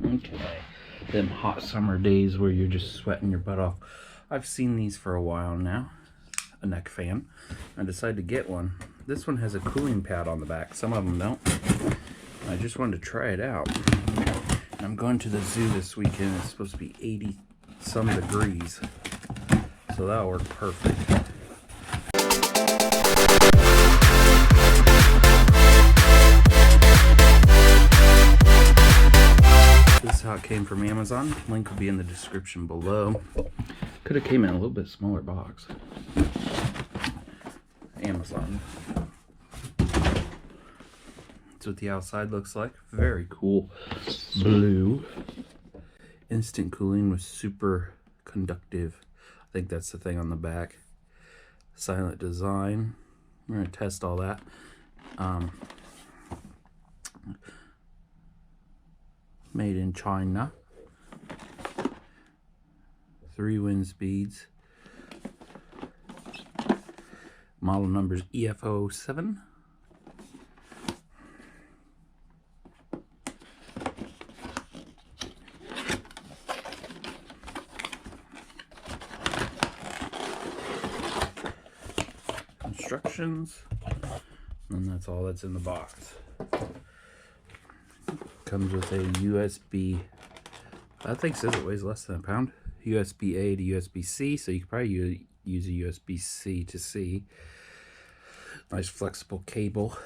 Okay, them hot summer days where you're just sweating your butt off. I've seen these for a while now. A neck fan. I decided to get one. This one has a cooling pad on the back. Some of them don't. I just wanted to try it out. I'm going to the zoo this weekend. It's supposed to be 80 some degrees, so that'll work perfect. This is how it came from Amazon. Link will be in the description below. Could have came in a little bit smaller box. Amazon. That's what the outside looks like. Very cool. Blue. Instant cooling with super conductive. I think that's the thing on the back. Silent design. We're going to test all that. Made in China. 3 wind speeds. Model number is EFO7. Instructions, and that's all that's in the box. Comes with a USB, I think says it weighs less than a pound, USB-A to USB-C, so you could probably use a USB-C to C. Nice flexible cable.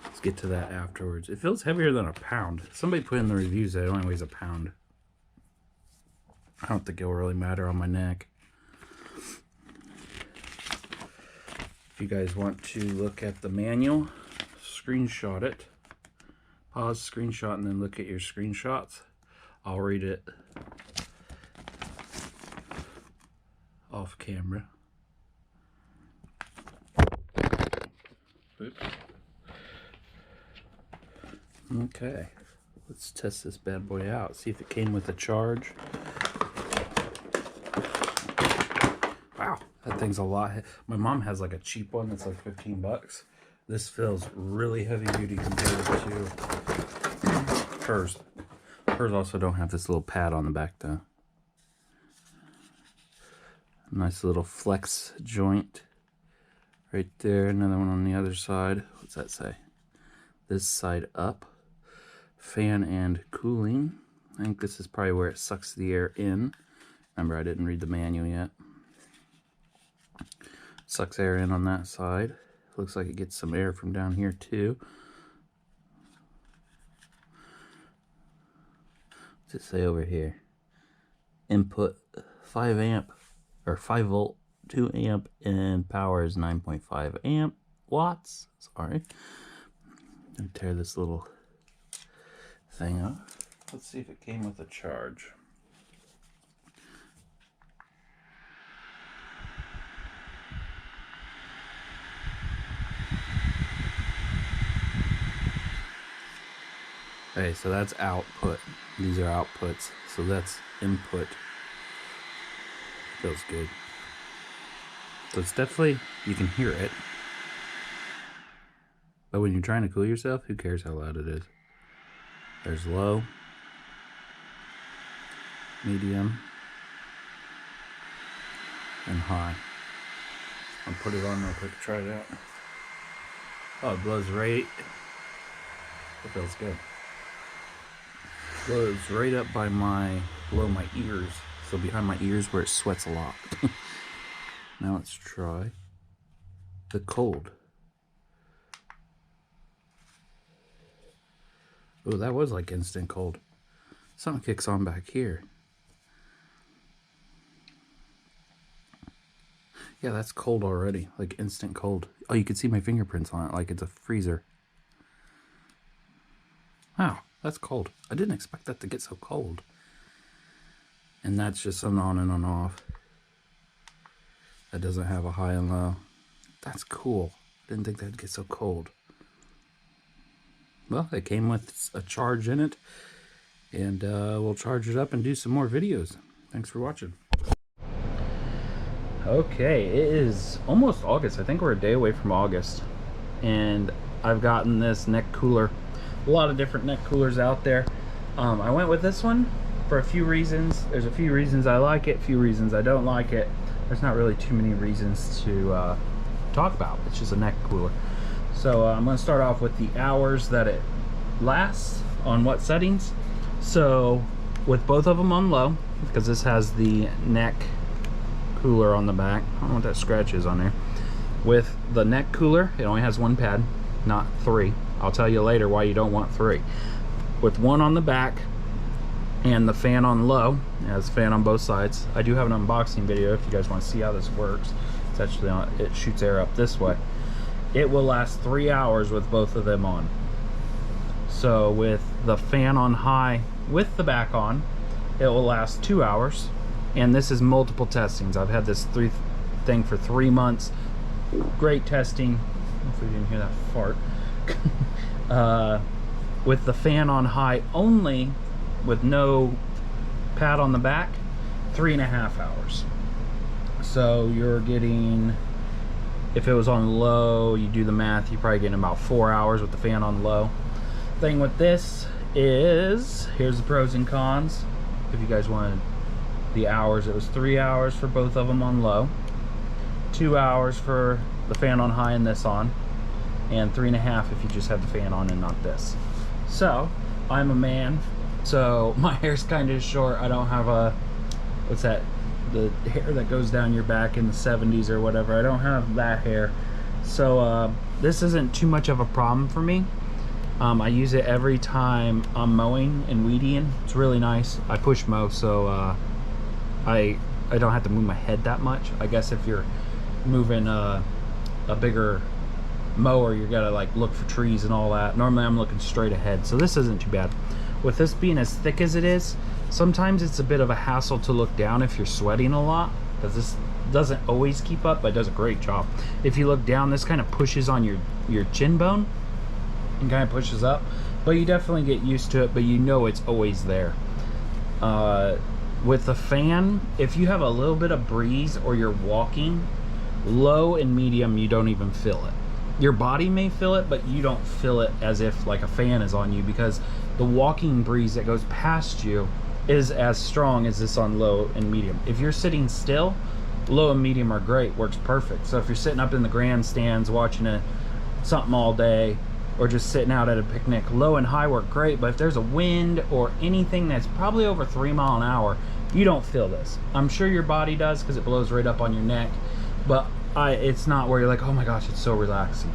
Let's get to that afterwards. It feels heavier than a pound. Somebody put in the reviews that it only weighs a pound. I don't think it'll really matter on my neck. If you guys want to look at the manual, screenshot it. Pause, screenshot, and then look at your screenshots. I'll read it off camera. Oops. Okay, let's test this bad boy out. See if it came with a charge. Wow, that thing's a lot. My mom has like a cheap one that's like 15 bucks. This feels really heavy duty compared to hers. Hers also don't have this little pad on the back though. Nice little flex joint right there. Another one on the other side. What's that say? This side up. Fan and cooling. I think this is probably where it sucks the air in. Remember, I didn't read the manual yet. Sucks air in on that side. Looks like it gets some air from down here too. What's it say over here? Input 5 amp or 5 volt, 2 amp, and power is 9.5 amp watts. Sorry. I'm gonna tear this little thing up. Let's see if it came with a charge. Okay, so that's output. These are outputs. So that's input. Feels good. So it's definitely, you can hear it. But when you're trying to cool yourself, who cares how loud it is? There's low, medium, and high. I'll put it on real quick to try it out. Oh, it blows right. It feels good. Blows right up by below my ears. So behind my ears where it sweats a lot. Now let's try the cold. Oh, that was like instant cold. Something kicks on back here. Yeah, that's cold already, like instant cold. Oh, you can see my fingerprints on it like it's a freezer. Wow, that's cold. I didn't expect that to get so cold. And that's just an on and an off. That doesn't have a high and low. That's cool. Didn't think that'd get so cold. Well, it came with a charge in it. And we'll charge it up and do some more videos. Thanks for watching. Okay, it is almost August. I think we're a day away from August. And I've gotten this neck cooler a lot of different neck coolers out there. I went with this one for a few reasons. There's a few reasons I like it, a few reasons I don't like it. There's not really too many reasons to talk about. It's just a neck cooler. So I'm going to start off with the hours that it lasts on what settings. So with both of them on low, because this has the neck cooler on the back. I don't know what that scratch is on there. With the neck cooler, it only has one pad, not three. I'll tell you later why you don't want three. With one on the back and the fan on low, it has a fan on both sides. I do have an unboxing video if you guys want to see how this works. It's actually on, it shoots air up this way. It will last 3 hours with both of them on. So with the fan on high with the back on, it will last 2 hours. And this is multiple testings. I've had this thing for 3 months. Great testing. Hopefully you didn't hear that fart. With the fan on high only, with no pad on the back, 3.5 hours. So you're getting, if it was on low, you do the math, you're probably getting about 4 hours with the fan on low. Thing with this is, here's the pros and cons. If you guys wanted the hours, it was 3 hours for both of them on low, 2 hours for the fan on high and this on, and 3.5 if you just have the fan on and not this. So I'm a man, so my hair's kind of short. I don't have a, what's that, the hair that goes down your back in the 70s or whatever. I don't have that hair, so this isn't too much of a problem for me. I use it every time I'm mowing and weeding. It's really nice. I push mow, so I don't have to move my head that much. I guess if you're moving a bigger mower, you gotta like look for trees and all that. Normally I'm looking straight ahead, so this isn't too bad. With this being as thick as it is, sometimes it's a bit of a hassle to look down if you're sweating a lot, because this doesn't always keep up, but it does a great job. If you look down, this kind of pushes on your chin bone and kind of pushes up, but you definitely get used to it, but you know it's always there. With the fan, if you have a little bit of breeze or you're walking, low and medium, you don't even feel it. Your body may feel it, but you don't feel it as if like a fan is on you, because the walking breeze that goes past you is as strong as this on low and medium. If you're sitting still, low and medium are great, works perfect. So if you're sitting up in the grandstands watching something all day, or just sitting out at a picnic, low and high work great. But if there's a wind or anything that's probably over 3 miles an hour, you don't feel this. I'm sure your body does, because it blows right up on your neck, but it's not where you're like, oh my gosh, it's so relaxing.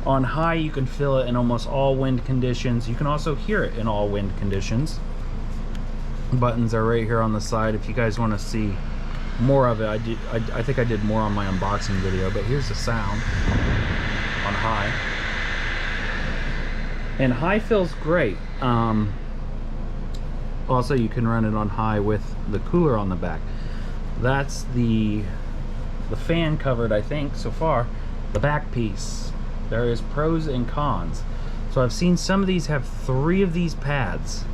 On high, you can feel it in almost all wind conditions. You can also hear it in all wind conditions. Buttons are right here on the side if you guys want to see more of it. I think I did more on my unboxing video, but here's the sound on high. And high feels great. Also, you can run it on high with the cooler on the back. That's the fan covered, I think, so far. The back piece, there is pros and cons. So I've seen some of these have 3 of these pads.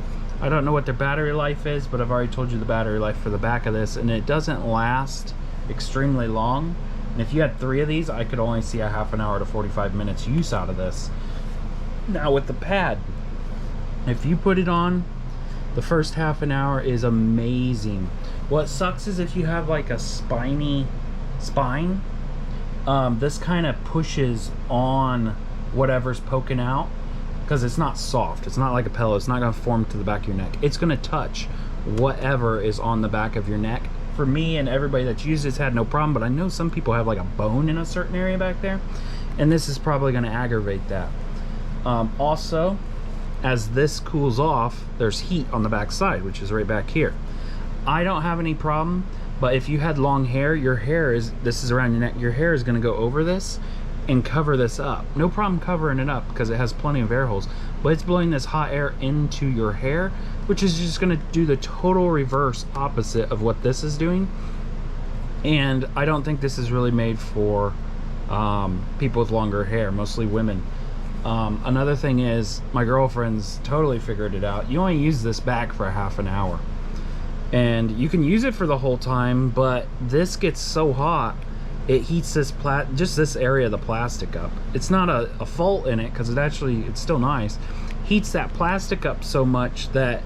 I don't know what their battery life is, but I've already told you the battery life for the back of this, and it doesn't last extremely long. And if you had 3 of these, I could only see a half an hour to 45 minutes use out of this. Now with the pad, if you put it on, the first half an hour is amazing. What sucks is if you have like a spiny spine, this kind of pushes on whatever's poking out, because it's not soft. It's not like a pillow. It's not going to form to the back of your neck. It's going to touch whatever is on the back of your neck. For me and everybody that's used this had no problem, but I know some people have like a bone in a certain area back there, and this is probably going to aggravate that. Also, as this cools off, there's heat on the back side, which is right back here. I don't have any problem, but if you had long hair, your hair is, this is around your neck, your hair is going to go over this and cover this up. No problem covering it up, because it has plenty of air holes, but it's blowing this hot air into your hair, which is just going to do the total reverse opposite of what this is doing. And I don't think this is really made for people with longer hair, mostly women. Another thing is, my girlfriend's totally figured it out. You only use this back for a half an hour, and you can use it for the whole time, but this gets so hot, it heats this just this area of the plastic up. It's not a fault in it, because it's still nice. heats that plastic up so much that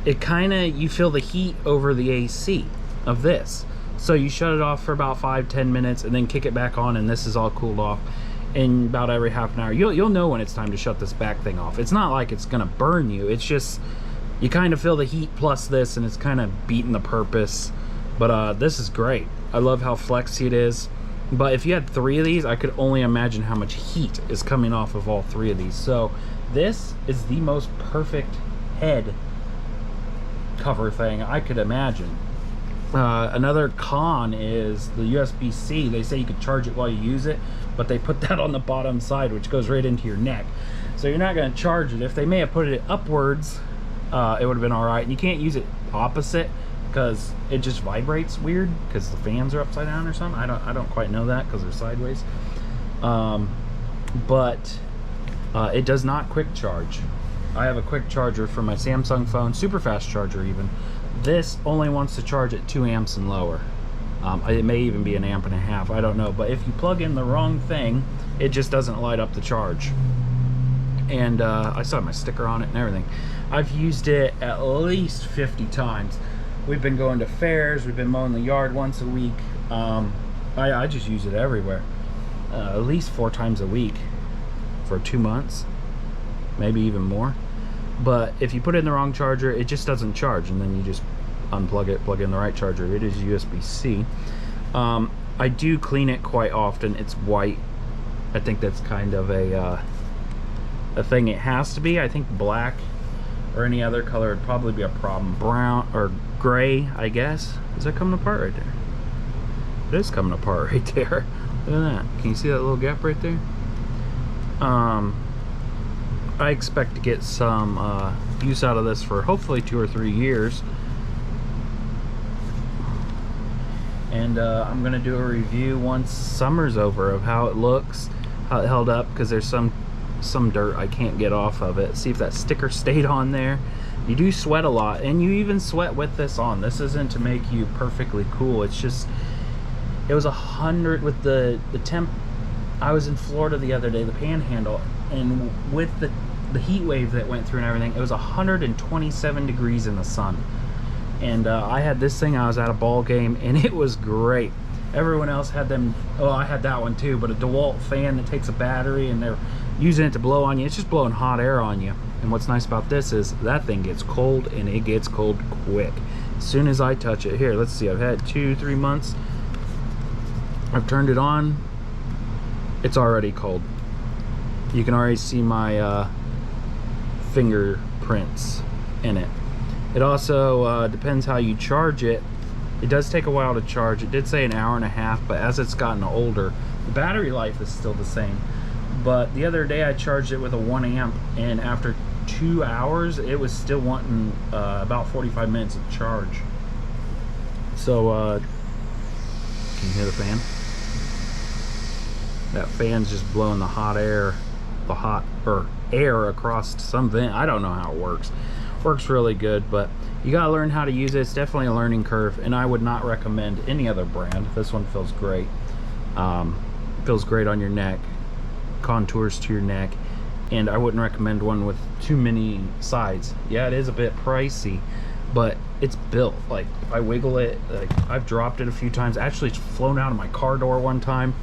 it kind of, you feel the heat over the AC of this. So you shut it off for about 5-10 minutes and then kick it back on, and this is all cooled off in about every half an hour. You'll know when it's time to shut this back thing off. It's not like it's gonna burn you, it's just you kind of feel the heat plus this, and it's kind of beating the purpose. But this is great. I love how flexy it is. But if you had 3 of these, I could only imagine how much heat is coming off of all 3 of these. So this is the most perfect head cover thing I could imagine. Another con is the USB-C. They say you could charge it while you use it, but they put that on the bottom side, which goes right into your neck. So you're not going to charge it. If they may have put it upwards, it would have been all right. And you can't use it opposite because it just vibrates weird because the fans are upside down or something. I don't quite know that because they're sideways. But it does not quick charge. I have a quick charger for my Samsung phone, super fast charger even. This only wants to charge at 2 amps and lower. It may even be 1.5 amps, I don't know. But if you plug in the wrong thing, it just doesn't light up the charge. And I still have my sticker on it and everything. I've used it at least 50 times. We've been going to fairs, we've been mowing the yard once a week. I just use it everywhere. At least 4 times a week for 2 months, maybe even more. But if you put in the wrong charger, it just doesn't charge, and then you just unplug it, plug in the right charger. It is USB-C. I do clean it quite often. It's white. I think that's kind of a thing it has to be. I think black or any other color would probably be a problem. Brown or gray, I guess. Is that coming apart right there? It is coming apart right there. Look at that. Can you see that little gap right there? I expect to get some use out of this for hopefully 2 or 3 years. And I'm going to do a review once summer's over of how it looks, how it held up, because there's some dirt I can't get off of it. See if that sticker stayed on there. You do sweat a lot, and you even sweat with this on. This isn't to make you perfectly cool. It's just, it was 100 with the temp. I was in Florida the other day, the Panhandle, and with the heat wave that went through and everything, it was 127 degrees in the sun. And I had this thing, I was at a ball game, and it was great. Everyone else had them, oh, I had that one too, but a DeWalt fan that takes a battery, and they're using it to blow on you. It's just blowing hot air on you. And what's nice about this is that thing gets cold, and it gets cold quick. As soon as I touch it, here, let's see, I've had 2-3 months. I've turned it on. It's already cold. You can already see my fingerprints in it. It also depends how you charge it. It does take a while to charge. It did say 1.5 hours, but as it's gotten older, the battery life is still the same. But the other day I charged it with a 1 amp, and after 2 hours it was still wanting about 45 minutes of charge. So can you hear the fan? That fan's just blowing the hot air, air across some vent. I don't know how it works. Works really good, but you gotta learn how to use it. It's definitely a learning curve, and I would not recommend any other brand. This one feels great. Feels great on your neck, contours to your neck, and I wouldn't recommend one with too many sides. Yeah, it is a bit pricey, but it's built. Like, if I wiggle it, like, I've dropped it a few times. Actually, it's flown out of my car door one time.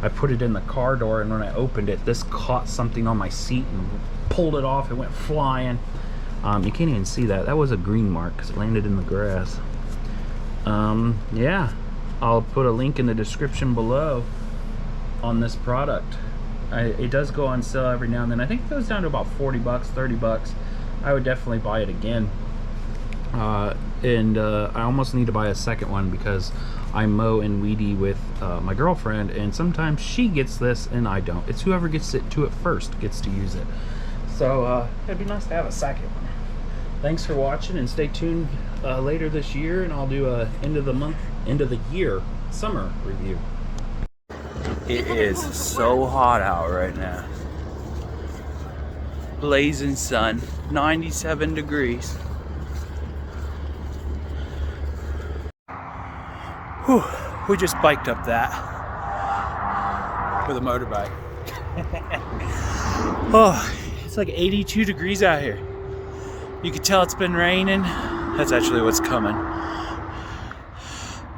I put it in the car door, and when I opened it, this caught something on my seat and pulled it off. It went flying. You can't even see that. That was a green mark because it landed in the grass. Yeah, I'll put a link in the description below on this product. It does go on sale every now and then. I think it goes down to about 40 bucks, 30 bucks. I would definitely buy it again. I almost need to buy a second one because I mow and weedy with my girlfriend, and sometimes she gets this and I don't. It's whoever gets to it first gets to use it. So it'd be nice to have a second one. Thanks for watching, and stay tuned later this year, and I'll do a end of the year summer review. It is so hot out right now. Blazing sun, 97 degrees. Whew, we just biked up that with a motorbike. Oh, it's It's like 82 degrees out here. You can tell it's been raining. That's actually what's coming.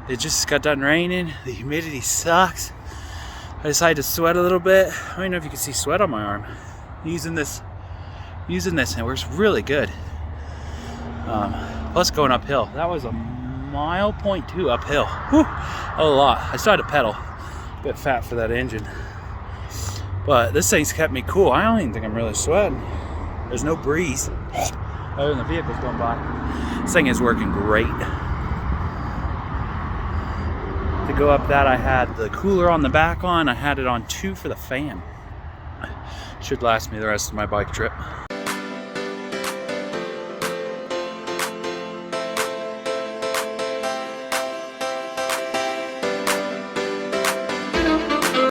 It just got done raining. The humidity sucks. I decided to sweat a little bit. I don't even know if you can see sweat on my arm. Using this, and it works really good. Plus going uphill. That was a 1.2 mile uphill. Whew, a lot. I still had to pedal. A bit fat for that engine. But this thing's kept me cool. I don't even think I'm really sweating. There's no breeze. Other than the vehicles going by. This thing is working great. To go up that, I had the cooler on the back on. I had it on 2 for the fan. Should last me the rest of my bike trip.